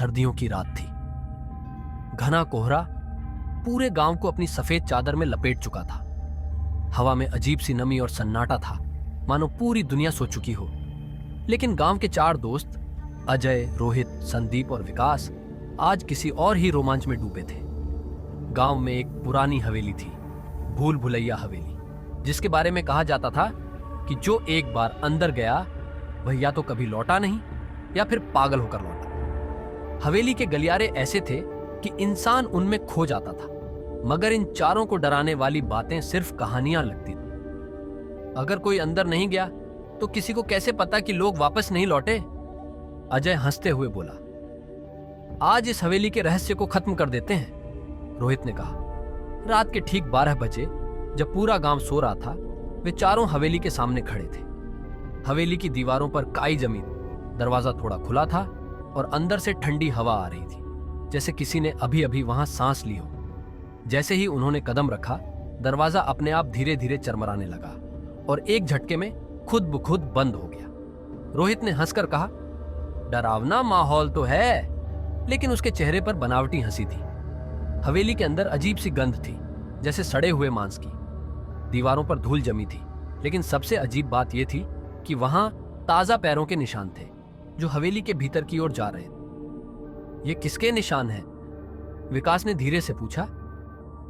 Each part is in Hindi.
सर्दियों की रात थी। घना कोहरा पूरे गांव को अपनी सफेद चादर में लपेट चुका था। हवा में अजीब सी नमी और सन्नाटा था, मानो पूरी दुनिया सो चुकी हो। लेकिन गांव के चार दोस्त अजय, रोहित, संदीप और विकास आज किसी और ही रोमांच में डूबे थे। गांव में एक पुरानी हवेली थी, भूल भुलैया हवेली, जिसके बारे में कहा जाता था कि जो एक बार अंदर गया वह या तो कभी लौटा नहीं या फिर पागल होकर लौटा। हवेली के गलियारे ऐसे थे कि इंसान उनमें खो जाता था, मगर इन चारों को डराने वाली बातें सिर्फ कहानियां लगती थी। अगर कोई अंदर नहीं गया तो किसी को कैसे पता कि लोग वापस नहीं लौटे? अजय हंसते हुए बोला, आज इस हवेली के रहस्य को खत्म कर देते हैं। रोहित ने कहा। रात के ठीक 12 बजे जब पूरा गांव सो रहा था, वे चारों हवेली के सामने खड़े थे। हवेली की दीवारों पर काई जमी थी, दरवाजा थोड़ा खुला था और अंदर से ठंडी हवा आ रही थी, जैसे किसी ने अभी अभी वहां सांस ली हो। जैसे ही उन्होंने कदम रखा, दरवाजा अपने आप धीरे धीरे चरमराने लगा और एक झटके में खुद ब खुद बंद हो गया। रोहित ने हंसकर कहा, डरावना माहौल तो है, लेकिन उसके चेहरे पर बनावटी हंसी थी। हवेली के अंदर अजीब सी गंध थी, जैसे सड़े हुए मांस की। दीवारों पर धूल जमी थी, लेकिन सबसे अजीब बात यह थी कि वहां ताजा पैरों के निशान थे, जो हवेली के भीतर की ओर जा रहे थे। ये किसके निशान हैं? विकास ने धीरे से पूछा।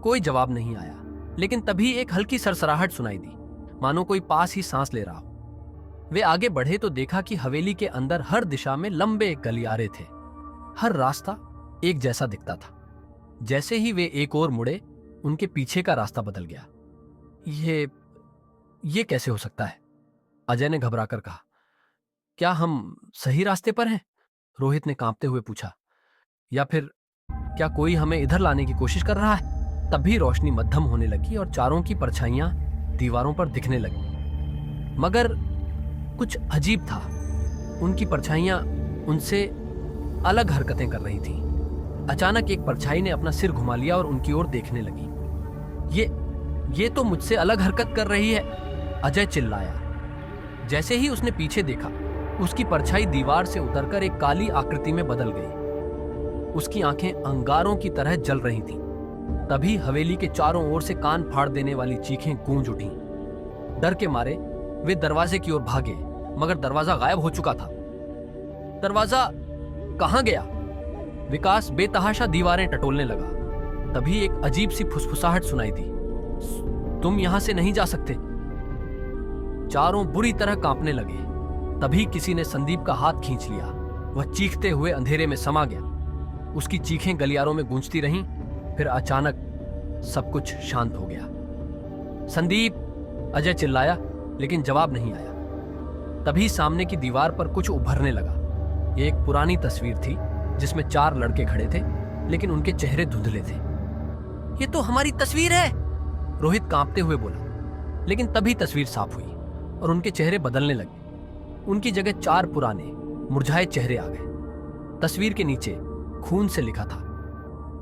कोई जवाब नहीं आया, लेकिन तभी एक हल्की सरसराहट सुनाई दी, मानो कोई पास ही सांस ले रहा हो। वे आगे बढ़े तो देखा कि हवेली के अंदर हर दिशा में लंबे गलियारे थे। हर रास्ता एक जैसा दिखता था। जैसे ही वे एक ओर मुड़े, उनके पीछे का रास्ता बदल गया। ये कैसे हो सकता है? अजय ने घबराकर कहा। क्या हम सही रास्ते पर हैं? रोहित ने कांपते हुए पूछा। या फिर क्या कोई हमें इधर लाने की कोशिश कर रहा है? तभी रोशनी मद्धम होने लगी और चारों की परछाइयां दीवारों पर दिखने लगी। मगर कुछ अजीब था, उनकी परछाइयां उनसे अलग हरकतें कर रही थीं। अचानक एक परछाई ने अपना सिर घुमा लिया और उनकी ओर देखने लगी। ये तो मुझसे अलग हरकत कर रही है, अजय चिल्लाया। जैसे ही उसने पीछे देखा, उसकी परछाई दीवार से उतरकर एक काली आकृति में बदल गई। उसकी आंखें अंगारों की तरह जल रही थीं। तभी हवेली के चारों ओर से कान फाड़ देने वाली चीखें गूंज उठीं। डर के मारे वे दरवाजे की ओर भागे, मगर दरवाजा गायब हो चुका था। दरवाजा कहां गया? विकास बेतहाशा दीवारें टटोलने लगा। तभी एक अजीब सी फुसफुसाहट सुनाई दी, तुम यहां से नहीं जा सकते। चारों बुरी तरह कांपने लगे। तभी किसी ने संदीप का हाथ खींच लिया। वह चीखते हुए अंधेरे में समा गया। उसकी चीखें गलियारों में गूंजती रहीं। फिर अचानक सब कुछ शांत हो गया। संदीप, अजय चिल्लाया, लेकिन जवाब नहीं आया। तभी सामने की दीवार पर कुछ उभरने लगा। यह एक पुरानी तस्वीर थी, जिसमें 4 लड़के खड़े थे, लेकिन उनके चेहरे धुंधले थे। ये तो हमारी तस्वीर है, रोहित कांपते हुए बोला। लेकिन तभी तस्वीर साफ हुई और उनके चेहरे बदलने लगे। उनकी जगह 4 पुराने मुरझाए चेहरे आ गए। तस्वीर के नीचे खून से लिखा था,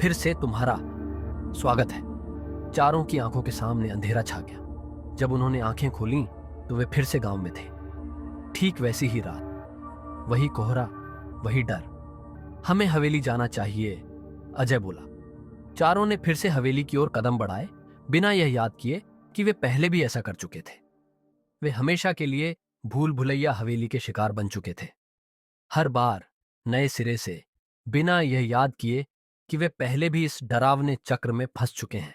फिर से तुम्हारा स्वागत है। चारों की आंखों के सामने अंधेरा छा गया। जब उन्होंने आंखें खोलीं तो वे फिर से गांव में थे। ठीक वैसी ही रात, वही कोहरा, वही डर। हमें हवेली जाना चाहिए, अजय बोला। चारों ने फिर से हवेली की ओर कदम बढ़ाए, बिना यह याद किए कि वे पहले भी ऐसा कर चुके थे। वे हमेशा के लिए भूल भुलैया हवेली के शिकार बन चुके थे। हर बार नए सिरे से, बिना यह याद किए कि वे पहले भी इस डरावने चक्र में फंस चुके हैं।